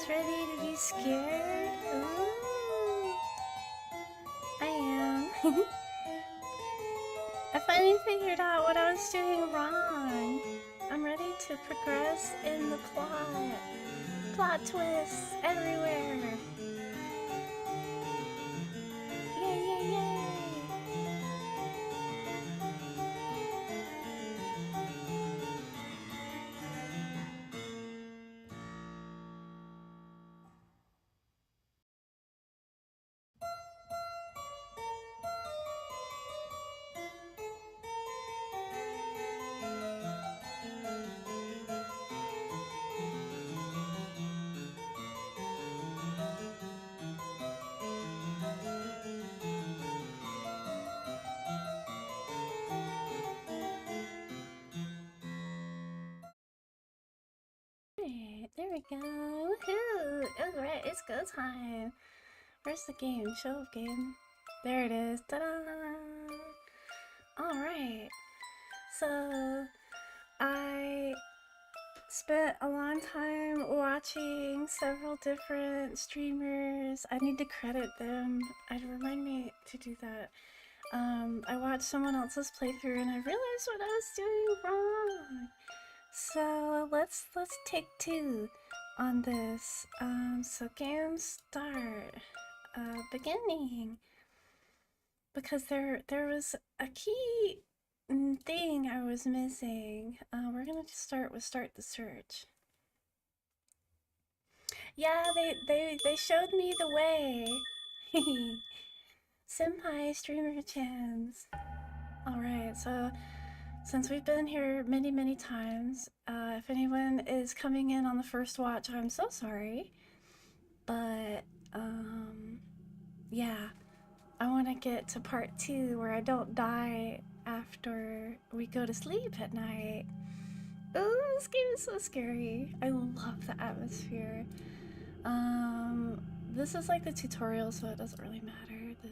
ready to be scared? Ooh. I am. I finally figured out what I was doing wrong. I'm ready to progress in the plot. Plot twists everywhere. Yay, yay, yay. There we go. Woohoo! Alright, it's go time. Where's the game? Show of game. There it is. Ta-da! Alright. So, I spent a long time watching several different streamers. I need to credit them. I'd remind me to do that. I watched someone else's playthrough and I realized what I was doing wrong. So let's take two on this. So game start, beginning, because there was a key thing I was missing. We're gonna just start with start the search. Yeah, they showed me the way. Senpai streamer chans. All right, so. Since we've been here many times, if anyone is coming in on the first watch, I'm so sorry. But, yeah. I want to get to part 2 where I don't die after we go to sleep at night. Ooh, this game is so scary. I love the atmosphere. This is like the tutorial, so it doesn't really matter. The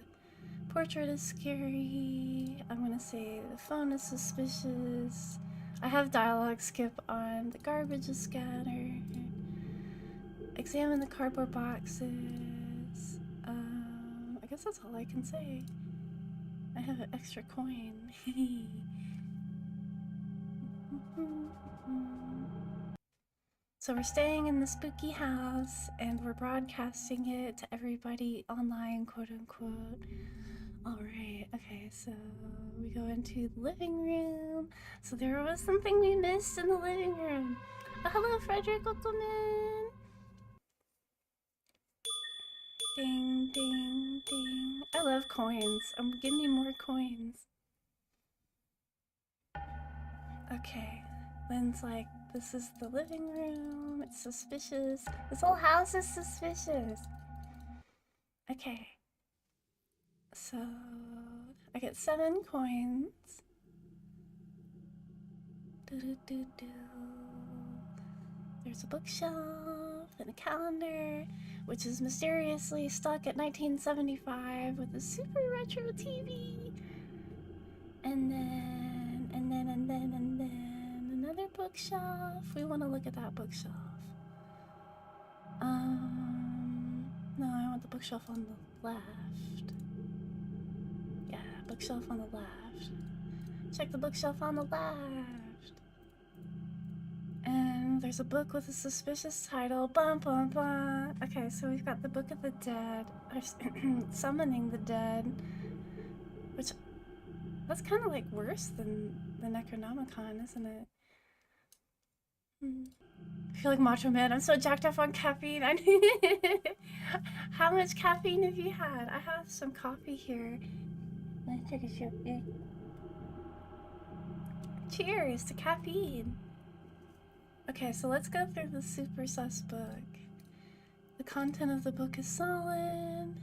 portrait is scary. I'm gonna say the phone is suspicious. I have dialogue skip on. The garbage is scattered. Examine the cardboard boxes. I guess that's all I can say. I have an extra coin. So we're staying in the spooky house and we're broadcasting it to everybody online, quote unquote. Alright, okay, so we go into the living room. So there was something we missed in the living room. Oh, hello, Frederick, welcome in. Ding, ding, ding. I love coins. Give me more coins. Okay, Lynn's like, this is the living room. It's suspicious. This whole house is suspicious. Okay. So, I get 7 coins. There's a bookshelf and a calendar, which is mysteriously stuck at 1975 with a super retro TV. And then another bookshelf. We want to look at that bookshelf. No, I want the bookshelf on the left. Yeah, bookshelf on the left. Check the bookshelf on the left. And there's a book with a suspicious title. Bum bum bum. Okay, so we've got the Book of the Dead. Summoning the Dead. Which, that's kind of like worse than the Necronomicon, isn't it? I feel like Macho Man. I'm so jacked up on caffeine. How much caffeine have you had? I have some coffee here. Let me take a sip. Cheers to caffeine. Okay, so let's go through the super sus book. The content of the book is solid.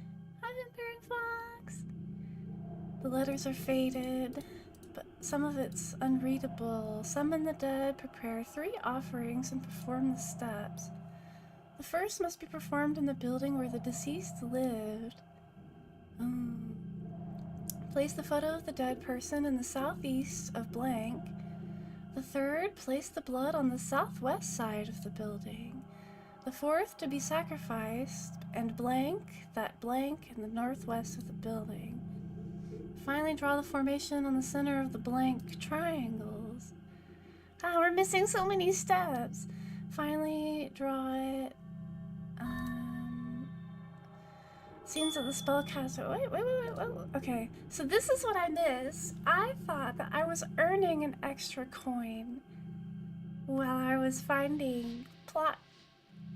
Hi, Vampiric Fox. The letters are faded, but some of it's unreadable. Summon the dead, prepare 3 offerings, and perform the steps. The first must be performed in the building where the deceased lived. Place the photo of the dead person in the southeast of blank. The third, place the blood on the southwest side of the building. The fourth to be sacrificed, and blank, that blank in the northwest of the building. Finally draw the formation on the center of the blank triangles. Ah, we're missing so many steps. Finally draw it. Seems that the spellcaster. Wait. Okay, so this is what I missed. I thought that I was earning an extra coin while I was finding plot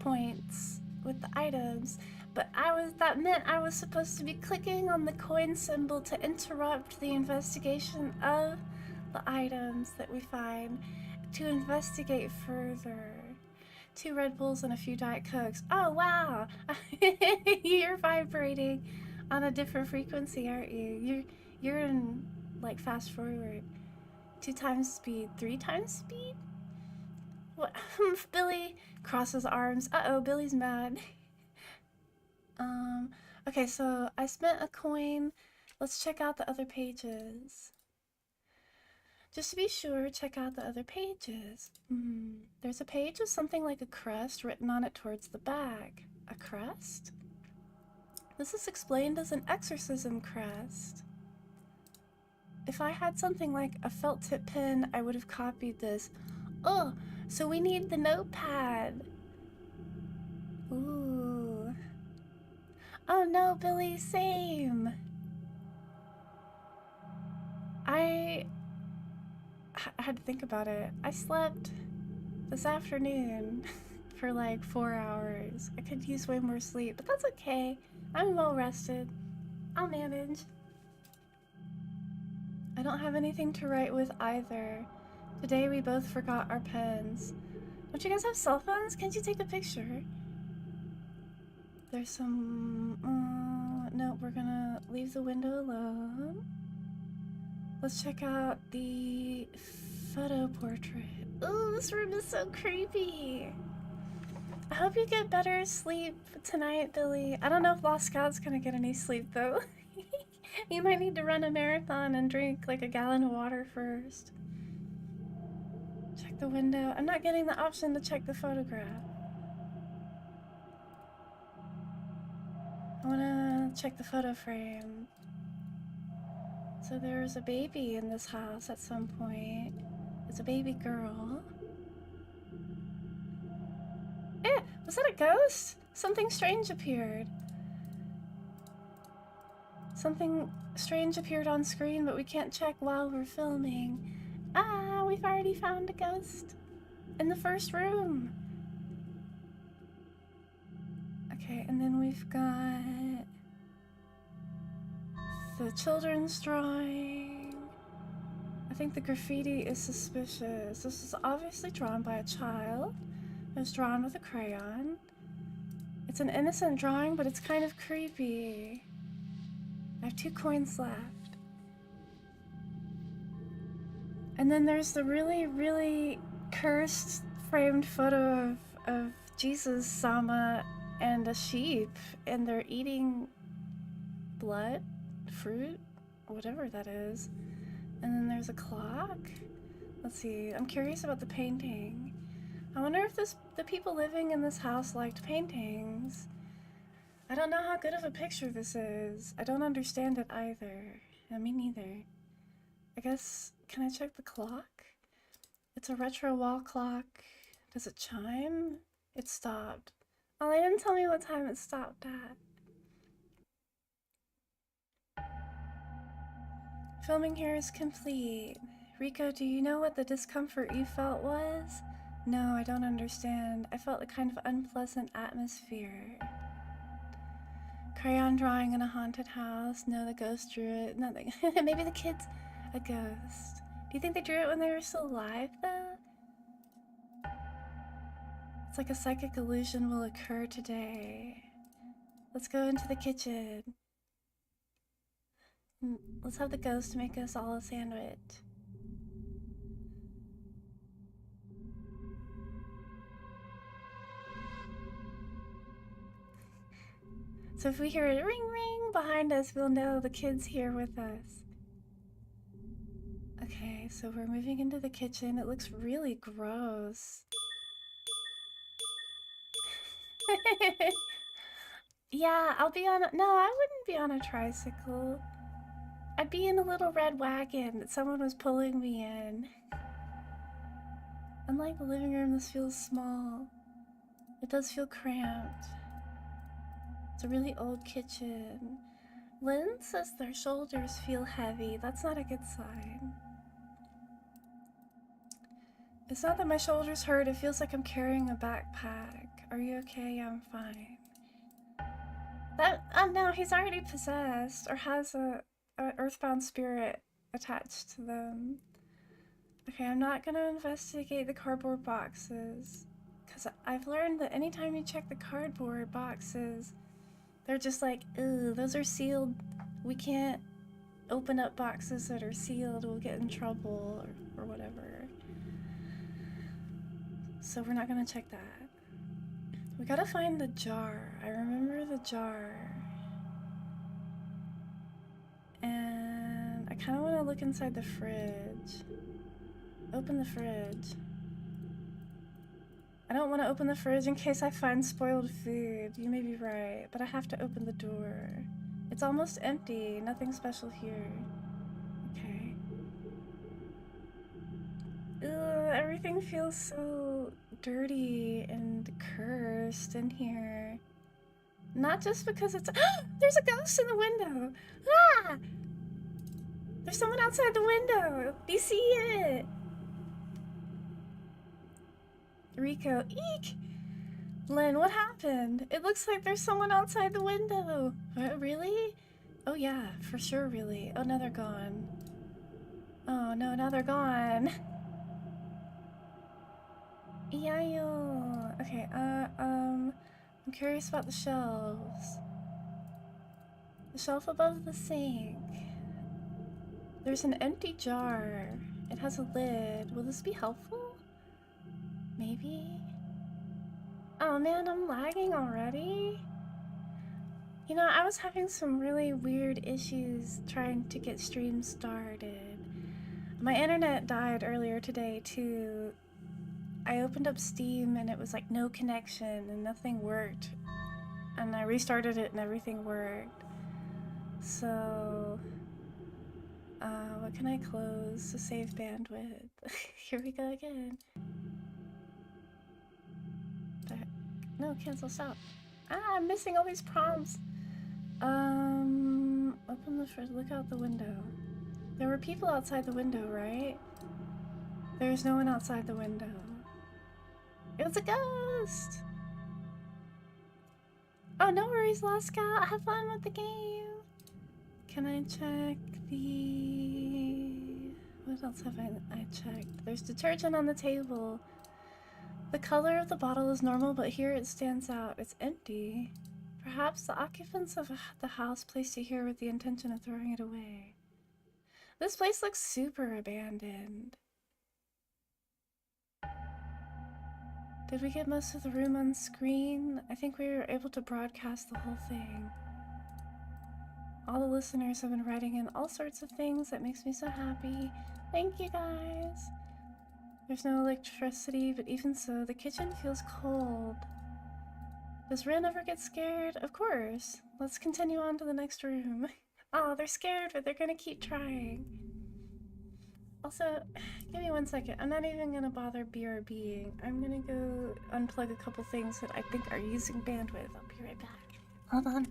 points with the items, but that meant I was supposed to be clicking on the coin symbol to interrupt the investigation of the items that we find, to investigate further. 2 Red Bulls and a few Diet Cokes. Oh wow! You're vibrating on a different frequency, aren't you? You're in like fast forward. 2 times speed, 3 times speed? What? Billy crosses arms. Uh-oh, Billy's mad. Okay, so I spent a coin. Let's check out the other pages. Just to be sure, check out the other pages. There's a page with something like a crest written on it towards the back. A crest? This is explained as an exorcism crest. If I had something like a felt tip pen, I would have copied this. Oh, so we need the notepad. Ooh. Oh no, Billy, same. I had to think about it. I slept this afternoon for like 4 hours. I could use way more sleep, but that's okay. I'm well rested. I'll manage. I don't have anything to write with either. Today we both forgot our pens. Don't you guys have cell phones? Can't you take a picture? There's some... no, we're gonna leave the window alone. Let's check out the photo portrait. Ooh, this room is so creepy. I hope you get better sleep tonight, Billy. I don't know if Lost Scout's gonna get any sleep, though. You might need to run a marathon and drink like a gallon of water first. Check the window. I'm not getting the option to check the photograph. I wanna check the photo frame. So there was a baby in this house at some point. It's a baby girl. Eh, was that a ghost? Something strange appeared. Something strange appeared on screen, but we can't check while we're filming. Ah, we've already found a ghost in the first room. Okay, and then we've got the children's drawing. I think the graffiti is suspicious. This is obviously drawn by a child. It was drawn with a crayon. It's an innocent drawing, but it's kind of creepy. I have 2 coins left. And then there's the really, really cursed framed photo of Jesus Sama and a sheep, and they're eating blood, fruit, whatever that is. And then there's a clock. Let's see, I'm curious about the painting. I wonder if the people living in this house liked paintings. I don't know how good of a picture this is. I don't understand it either. Yeah, me neither. I guess, can I check the clock? It's a retro wall clock. Does it chime? It stopped. Oh, they didn't tell me what time it stopped at. Filming here is complete. Rico, do you know what the discomfort you felt was? No, I don't understand. I felt a kind of unpleasant atmosphere. Crayon drawing in a haunted house. No, the ghost drew it. Nothing. Maybe the kid's a ghost. Do you think they drew it when they were still alive, though? It's like a psychic illusion will occur today. Let's go into the kitchen. Let's have the ghost make us all a sandwich. So if we hear a ring ring behind us, we'll know the kid's here with us. Okay, so we're moving into the kitchen. It looks really gross. Yeah, I'll be on. No, I wouldn't be on a tricycle. I'd be in a little red wagon that someone was pulling me in. Unlike the living room, this feels small. It does feel cramped. It's a really old kitchen. Lynn says their shoulders feel heavy. That's not a good sign. It's not that my shoulders hurt, it feels like I'm carrying a backpack. Are you okay? I'm fine. Oh no, he's already possessed or has a earthbound spirit attached to them. Okay, I'm not gonna investigate the cardboard boxes, because I've learned that anytime you check the cardboard boxes, they're just like, ew, those are sealed. We can't open up boxes that are sealed, we'll get in trouble or whatever. So we're not gonna check that. We gotta find the jar. I remember the jar. And I kind of want to look inside the fridge. Open the fridge. I don't want to open the fridge in case I find spoiled food. You may be right, but I have to open the door. It's almost empty. Nothing special here. Okay. Ugh, everything feels so dirty and cursed in here. Not just because it's... There's a ghost in the window! Ah! There's someone outside the window! Do you see it? Rico, eek! Lynn, what happened? It looks like there's someone outside the window. Really? Oh yeah, for sure, really. Oh, now they're gone. Oh no, now they're gone. Yayo. Okay, I'm curious about the shelves. The shelf above the sink. There's an empty jar. It has a lid. Will this be helpful? Maybe? Oh man, I'm lagging already? You know, I was having some really weird issues trying to get streams started. My internet died earlier today too. I opened up Steam and it was like no connection and nothing worked. And I restarted it and everything worked. So, what can I close to save bandwidth? Here we go again. No, cancel, stop. Ah, I'm missing all these prompts. Open the fridge, look out the window. There were people outside the window, right? There's no one outside the window. It was a ghost! Oh, no worries, Lost Scout. Have fun with the game. Can I check the... What else have I checked? There's detergent on the table. The color of the bottle is normal, but here it stands out. It's empty. Perhaps the occupants of the house placed it here with the intention of throwing it away. This place looks super abandoned. Did we get most of the room on screen? I think we were able to broadcast the whole thing. All the listeners have been writing in all sorts of things. That makes me so happy. Thank you guys. There's no electricity, but even so, the kitchen feels cold. Does Ren ever get scared? Of course. Let's continue on to the next room. Oh, they're scared, but they're gonna keep trying. Also, give me 1 second. I'm not even gonna bother BRBing. I'm gonna go unplug a couple things that I think are using bandwidth. I'll be right back. Hold on.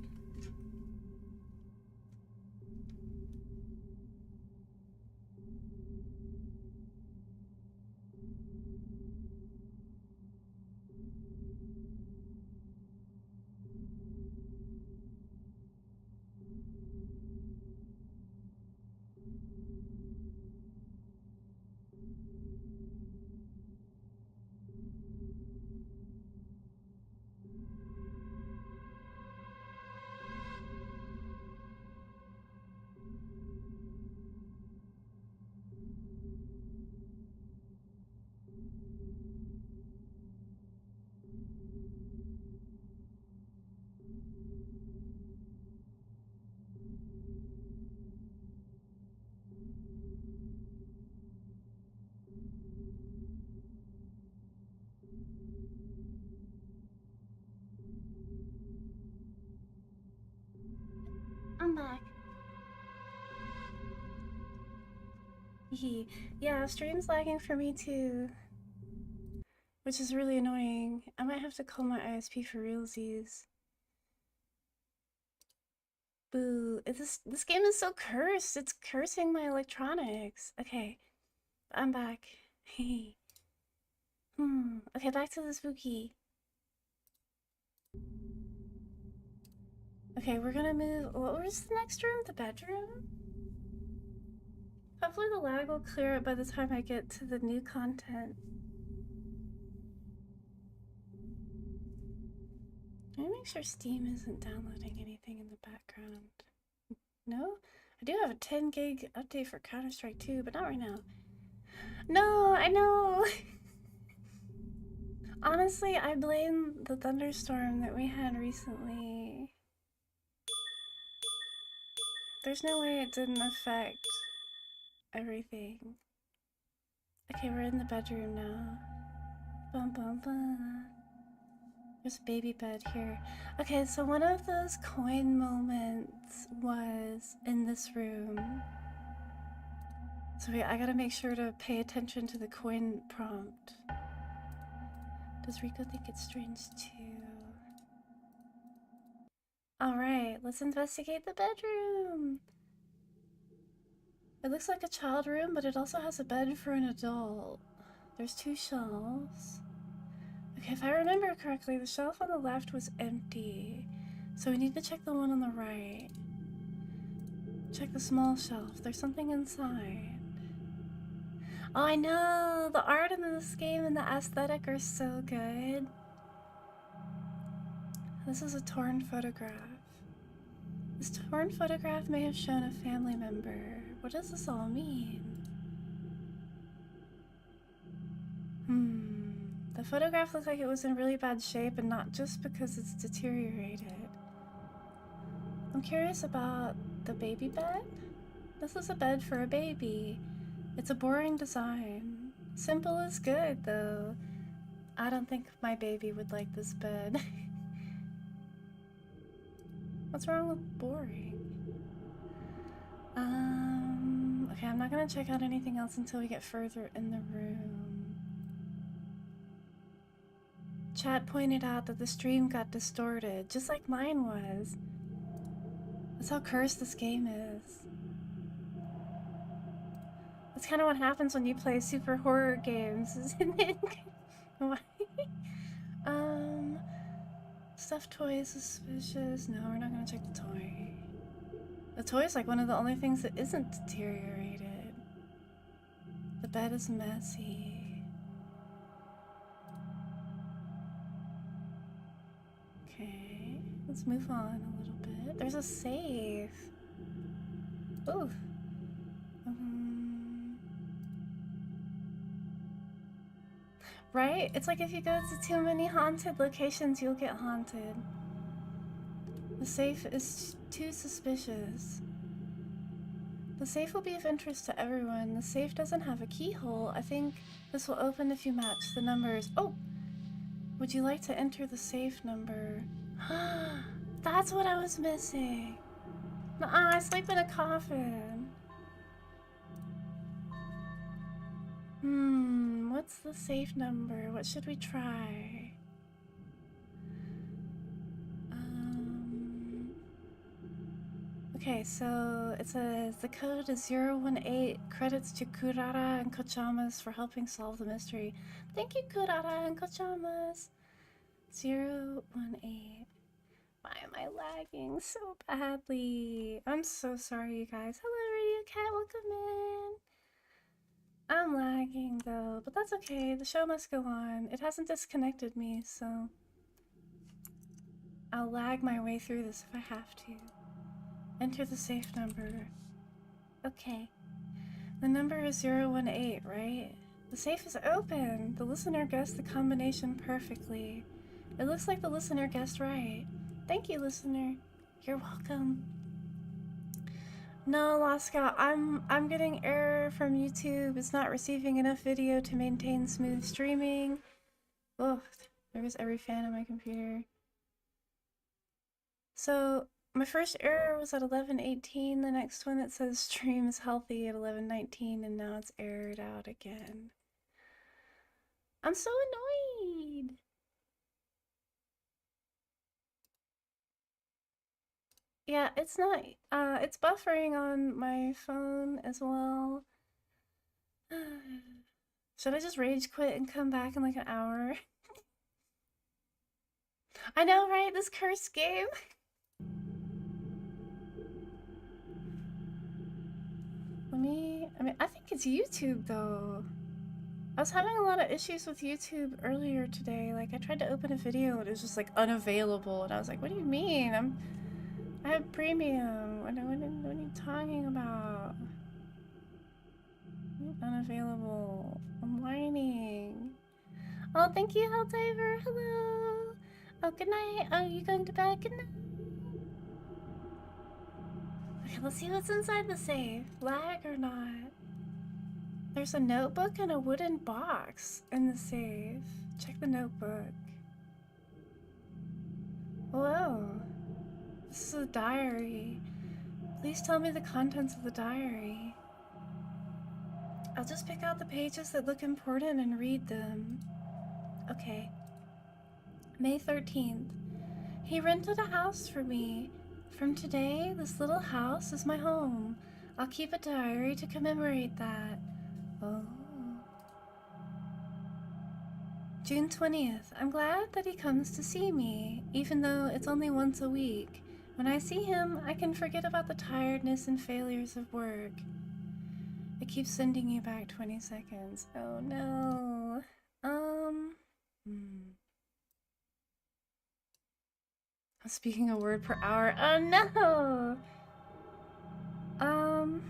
Yeah, stream's lagging for me too, which is really annoying. I might have to call my ISP for realsies. Boo. This game is so cursed. It's cursing my electronics. Okay, I'm back. Hey. Okay, back to the spooky. Okay, we're gonna move. What was the next room? The bedroom? Hopefully the lag will clear it by the time I get to the new content. Let me make sure Steam isn't downloading anything in the background. No? I do have a 10 gig update for Counter-Strike 2, but not right now. No, I know! Honestly, I blame the thunderstorm that we had recently. There's no way it didn't affect everything. Okay, we're in the bedroom now. Bum bum bum. There's a baby bed here. Okay, so one of those coin moments was in this room. So wait, I gotta make sure to pay attention to the coin prompt. Does Rico think it's strange too? Alright, let's investigate the bedroom! It looks like a child room, but it also has a bed for an adult. There's 2 shelves. Okay, if I remember correctly, the shelf on the left was empty. So we need to check the one on the right. Check the small shelf. There's something inside. Oh, I know! The art in this game and the aesthetic are so good. This is a torn photograph. This torn photograph may have shown a family member. What does this all mean? The photograph looked like it was in really bad shape, and not just because it's deteriorated. I'm curious about the baby bed. This is a bed for a baby. It's a boring design. Simple is good, though. I don't think my baby would like this bed. What's wrong with boring? Okay, I'm not gonna check out anything else until we get further in the room. Chat pointed out that the stream got distorted, just like mine was. That's how cursed this game is. That's kind of what happens when you play super horror games, isn't it? Why? Stuffed toy is suspicious. No, we're not gonna check the toy. The toy is like one of the only things that isn't deteriorated. The bed is messy. Okay, let's move on a little bit. There's a safe. Ooh. Right? It's like if you go to too many haunted locations, you'll get haunted. The safe is too suspicious. The safe will be of interest to everyone. The safe doesn't have a keyhole. I think this will open if you match the numbers. Oh! Would you like to enter the safe number? That's what I was missing. Nuh-uh, I sleep in a coffin. What's the safe number? What should we try? Okay, so it says the code is 018. Credits to Kurara and Kochamas for helping solve the mystery. Thank you, Kurara and Kochamas. 018. Why am I lagging so badly? I'm so sorry, you guys. Hello, Radio Cat. Welcome in. I'm lagging though, but that's okay. The show must go on. It hasn't disconnected me, so I'll lag my way through this if I have to. Enter the safe number. Okay. The number is 018, right? The safe is open. The listener guessed the combination perfectly. It looks like the listener guessed right. Thank you, listener. You're welcome. No, Laska, I'm getting error from YouTube. It's not receiving enough video to maintain smooth streaming. Ugh, there goes every fan on my computer. So, My first error was at 11:18. The next one it says stream is healthy at 11:19, and now it's errored out again. I'm so annoyed. Yeah, it's not. It's buffering on my phone as well. Should I just rage quit and come back in like an hour? I know, right? This cursed game. I think it's YouTube though. I was having a lot of issues with YouTube earlier today. Like, I tried to open a video and it was just like unavailable, and I was like, "What do you mean? I have premium. What are you talking about? Unavailable. I'm whining." Oh, thank you, Helldiver. Hello. Oh, good night. Oh, you going to bed? Good night. Okay, let's see what's inside the safe. Lag or not? There's a notebook and a wooden box in the safe. Check the notebook. Whoa. This is a diary. Please tell me the contents of the diary. I'll just pick out the pages that look important and read them. Okay. May 13th. He rented a house for me. From today, this little house is my home. I'll keep a diary to commemorate that. Oh. June 20th. I'm glad that he comes to see me, even though it's only once a week. When I see him, I can forget about the tiredness and failures of work. It keeps sending you back 20 seconds. Oh no. I'm speaking a word per hour. Oh no! Um.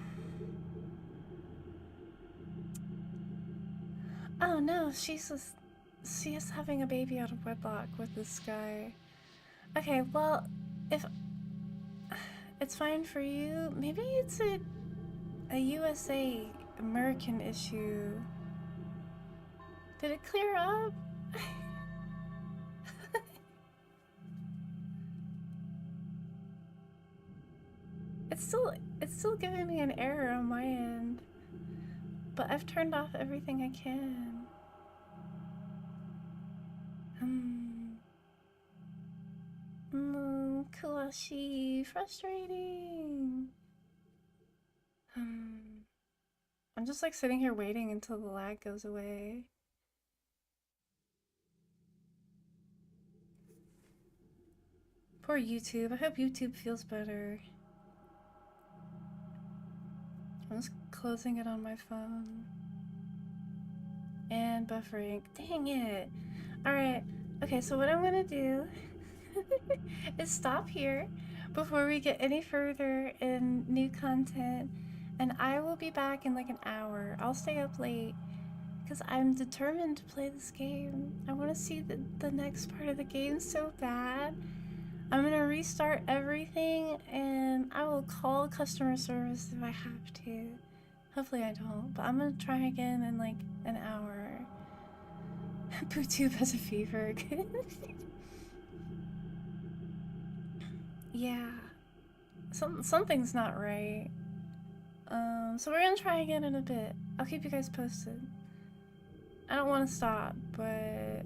Oh no, she is having a baby out of wedlock with this guy. Okay, well, if it's fine for you, maybe it's a USA American issue. Did it clear up? It's still giving me an error on my end. But I've turned off everything I can. Kuashi, frustrating. I'm just like sitting here waiting until the lag goes away. Poor YouTube. I hope YouTube feels better. I'm just closing it on my phone. And buffering. Dang it. Alright. Okay, so what I'm gonna do is stop here before we get any further in new content. And I will be back in like an hour. I'll stay up late because I'm determined to play this game. I want to see the next part of the game so bad. I'm gonna restart everything and I will call customer service if I have to. Hopefully I don't, but I'm gonna try again in like an hour. PooTube has a fever. Yeah. Something's not right. So we're gonna try again in a bit. I'll keep you guys posted. I don't want to stop, but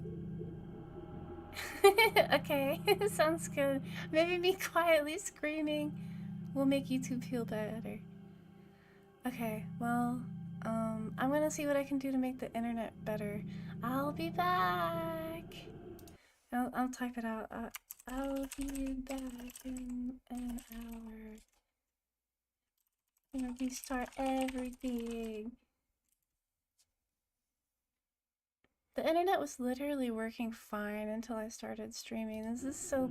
okay, sounds good. Maybe me quietly screaming will make YouTube feel better. Okay, well, I'm gonna see what I can do to make the internet better. I'll be back. I'll type it out. I'll be back in an hour. I'm gonna restart everything. The internet was literally working fine until I started streaming. This is so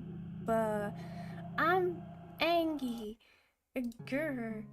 I'm angry. Grr.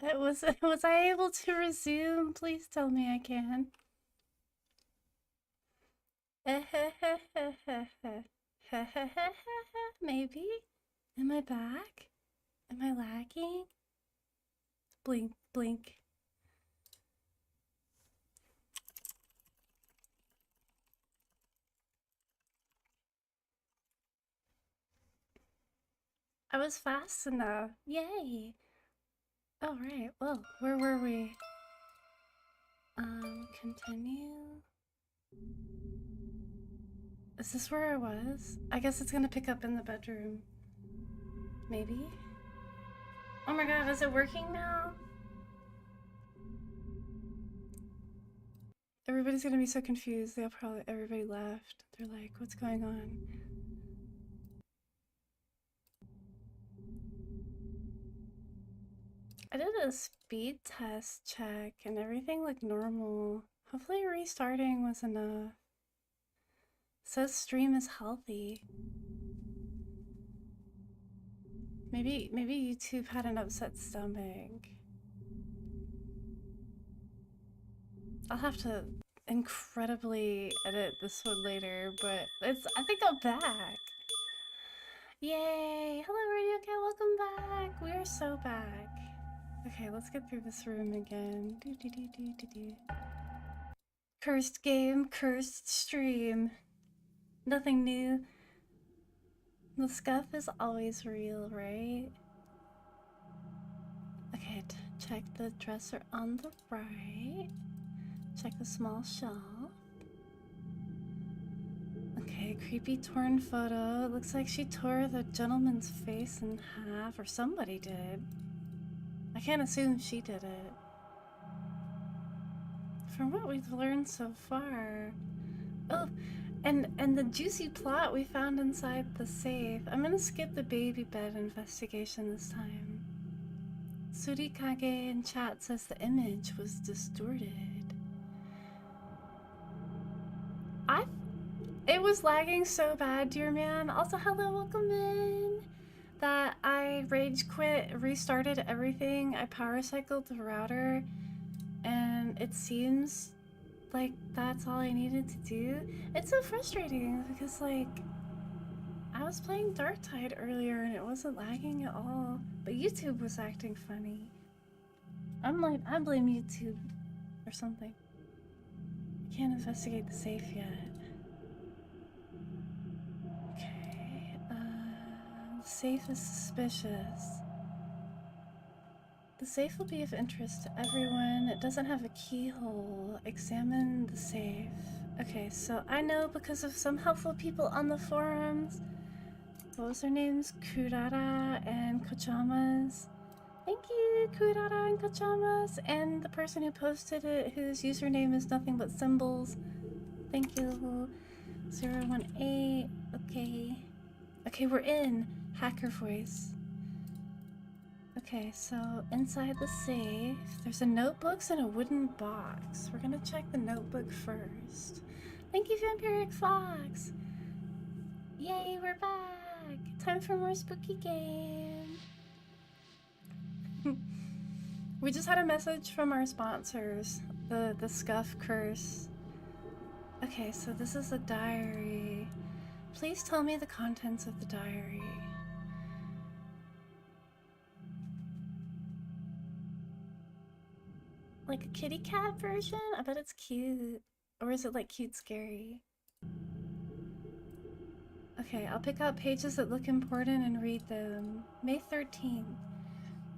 Was I able to resume? Please tell me I can. Maybe? Am I back? Am I lagging? Blink, blink. I was fast enough. Yay! Oh, right. Well, where were we? Continue. Is this where I was? I guess it's gonna pick up in the bedroom. Maybe? Oh my god, is it working now? Everybody's gonna be so confused. Everybody left. They're like, what's going on? I did a speed test check and everything looked normal. Hopefully restarting was enough. It says stream is healthy. Maybe YouTube had an upset stomach. I'll have to incredibly edit this one later, but I think I'm back. Yay! Hello Radio Cat, welcome back! We are so back. Okay, let's get through this room again. Cursed game, cursed stream. Nothing new. The scuff is always real, right? Okay, check the dresser on the right. Check the small shelf. Okay, creepy torn photo. It looks like she tore the gentleman's face in half, or somebody did. I can't assume she did it. From what we've learned so far. Oh, and the juicy plot we found inside the safe. I'm gonna skip the baby bed investigation this time. Surikage in chat says the image was distorted. It was lagging so bad, dear man. Also, hello, welcome in. That I rage quit, restarted everything. I power cycled the router, and it seems like that's all I needed to do. It's so frustrating because, like, I was playing Darktide earlier and it wasn't lagging at all, but YouTube was acting funny. I'm like, I blame YouTube or something. I can't investigate the safe yet. Okay, the safe is suspicious. The safe will be of interest to everyone. It doesn't have a keyhole. Examine the safe. Okay, so I know because of some helpful people on the forums. What was their names? Kurara and Kochamas. Thank you, Kurara and Kochamas. And the person who posted it, whose username is nothing but symbols. Thank you. 018. Okay. Okay, we're in. Hacker voice. Okay, so inside the safe, there's a notebooks and a wooden box. We're gonna check the notebook first. Thank you, Vampiric Fox! Yay, we're back! Time for more spooky game! We just had a message from our sponsors, the Scuff Curse. Okay, so this is a diary. Please tell me the contents of the diary. Like a kitty cat version? I bet it's cute. Or is it like cute scary? Okay, I'll pick out pages that look important and read them. May 13th.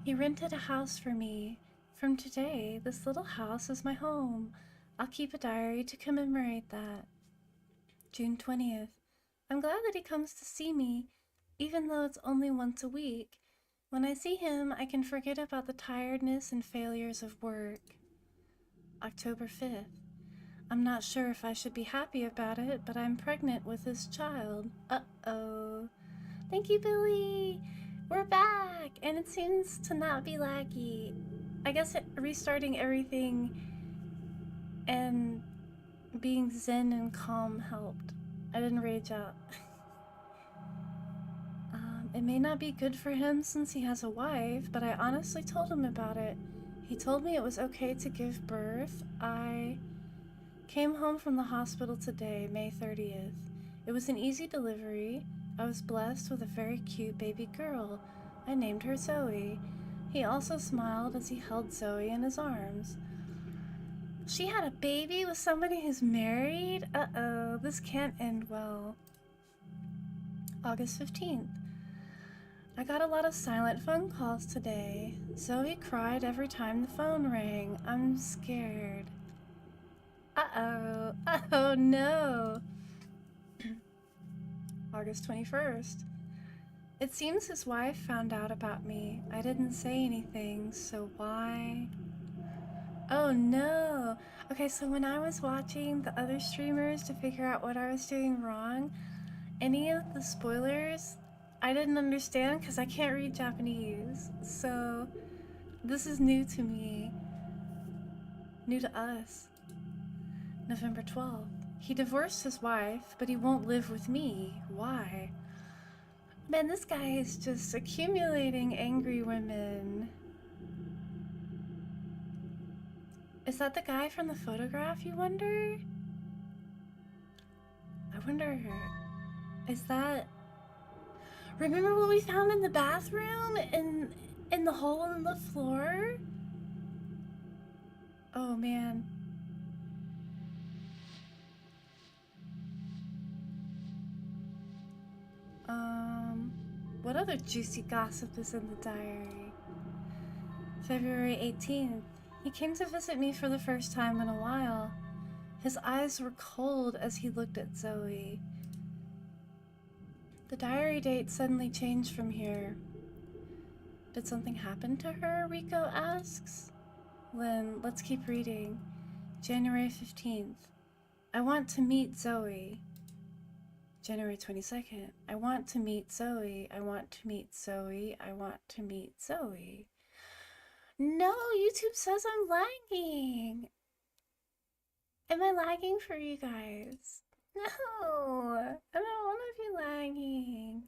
He rented a house for me. From today, this little house is my home. I'll keep a diary to commemorate that. June 20th. I'm glad that he comes to see me, even though it's only once a week. When I see him, I can forget about the tiredness and failures of work. October 5th. I'm not sure if I should be happy about it, but I'm pregnant with his child. Uh-oh. Thank you, Billy! We're back! And it seems to not be laggy. I guess restarting everything and being zen and calm helped. I didn't rage out. It may not be good for him since he has a wife, but I honestly told him about it. He told me it was okay to give birth. I came home from the hospital today, May 30th. It was an easy delivery. I was blessed with a very cute baby girl. I named her Zoe. He also smiled as he held Zoe in his arms. She had a baby with somebody who's married? Uh-oh, this can't end well. August 15th. I got a lot of silent phone calls today. Zoe cried every time the phone rang. I'm scared. Uh-oh. Oh no. August 21st. It seems his wife found out about me. I didn't say anything, so why? Oh no. Okay, so when I was watching the other streamers to figure out what I was doing wrong, any of the spoilers I didn't understand because I can't read Japanese. So this is new to me. New to us. November 12th. He divorced his wife, but he won't live with me. Why? Man, this guy is just accumulating angry women. Is that the guy from the photograph, you wonder? I wonder... Is that... Remember what we found in the bathroom? In the hole in the floor? Oh, man. What other juicy gossip is in the diary? February 18th. He came to visit me for the first time in a while. His eyes were cold as he looked at Zoe. The diary date suddenly changed from here. Did something happen to her? Rico asks. Lynn, let's keep reading. January 15th. I want to meet Zoe. January 22nd. I want to meet Zoe. I want to meet Zoe. I want to meet Zoe. No, YouTube says I'm lagging. Am I lagging for you guys? No, I don't want to be lagging.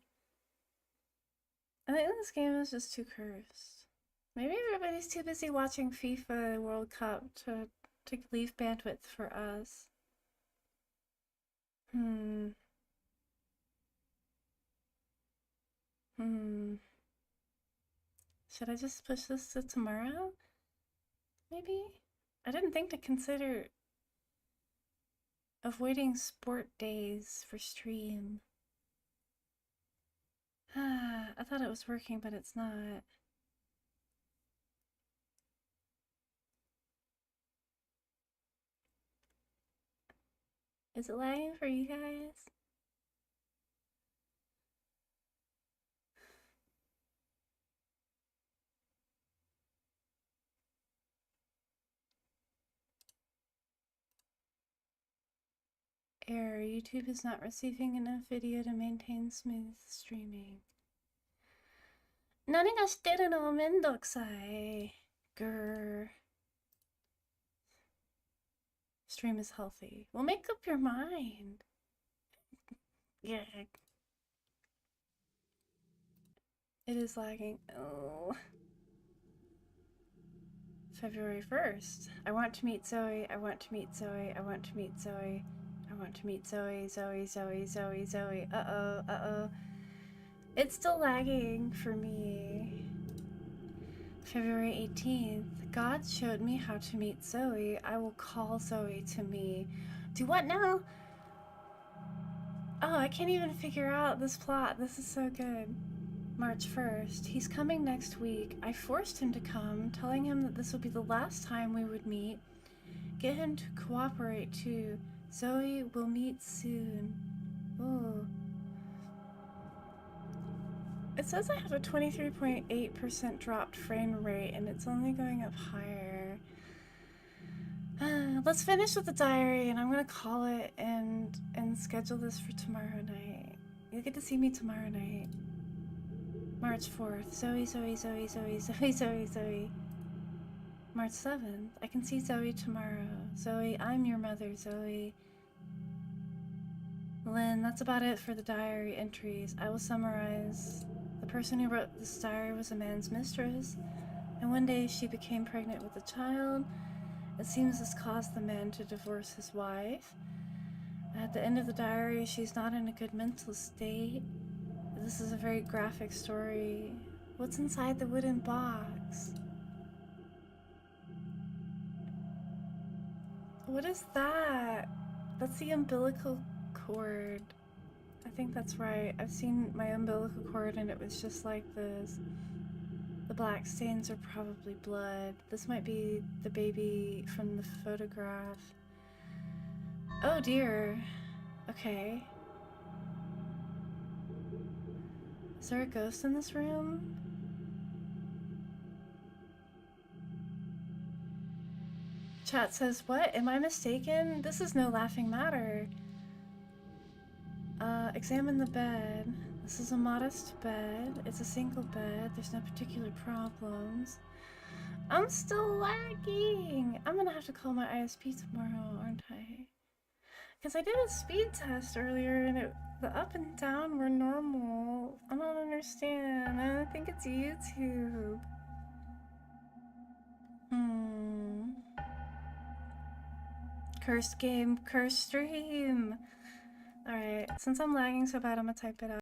I think this game is just too cursed. Maybe everybody's too busy watching FIFA World Cup to leave bandwidth for us. Should I just push this to tomorrow? Maybe? I didn't think to consider avoiding sport days for stream. I thought it was working, but it's not. Is it lagging for you guys? Error. YouTube is not receiving enough video to maintain smooth streaming. 何がしてるのめんどくさい。Grr. Stream is healthy. Well, make up your mind. Yeah. It is lagging. Oh. February 1st. I want to meet Zoe. I want to meet Zoe. I want to meet Zoe. I want to meet Zoe. Zoe, Zoe, Zoe, Zoe. Uh-oh, uh-oh. It's still lagging for me. February 18th. God showed me how to meet Zoe. I will call Zoe to me. Do what now? Oh, I can't even figure out this plot. This is so good. March 1st. He's coming next week. I forced him to come, telling him that this would be the last time we would meet. Get him to cooperate too. Zoe will meet soon. Ooh. It says I have a 23.8% dropped frame rate and it's only going up higher. Let's finish with the diary and I'm gonna call it and schedule this for tomorrow night. You'll get to see me tomorrow night. March 4th. Zoe, Zoe, Zoe, Zoe, Zoe, Zoe, Zoe. March 7th. I can see Zoe tomorrow. Zoe, I'm your mother, Zoe. Lynn, that's about it for the diary entries. I will summarize The person who wrote this diary was a man's mistress, and one day she became pregnant with a child. It seems this caused the man to divorce his wife. At the end of the diary, she's not in a good mental state. This is a very graphic story. What's inside the wooden box? What is that? That's the umbilical cord. I think that's right. I've seen my umbilical cord and it was just like this. The black stains are probably blood. This might be the baby from the photograph. Oh dear. Okay. Is there a ghost in this room? Chat says, what? Am I mistaken? This is no laughing matter. Examine the bed. This is a modest bed. It's a single bed. There's no particular problems. I'm still lagging. I'm gonna have to call my ISP tomorrow, aren't I? Because I did a speed test earlier and the up and down were normal. I don't understand. I don't think it's YouTube. Cursed game, cursed stream. Alright, since I'm lagging so bad, I'm gonna type it out.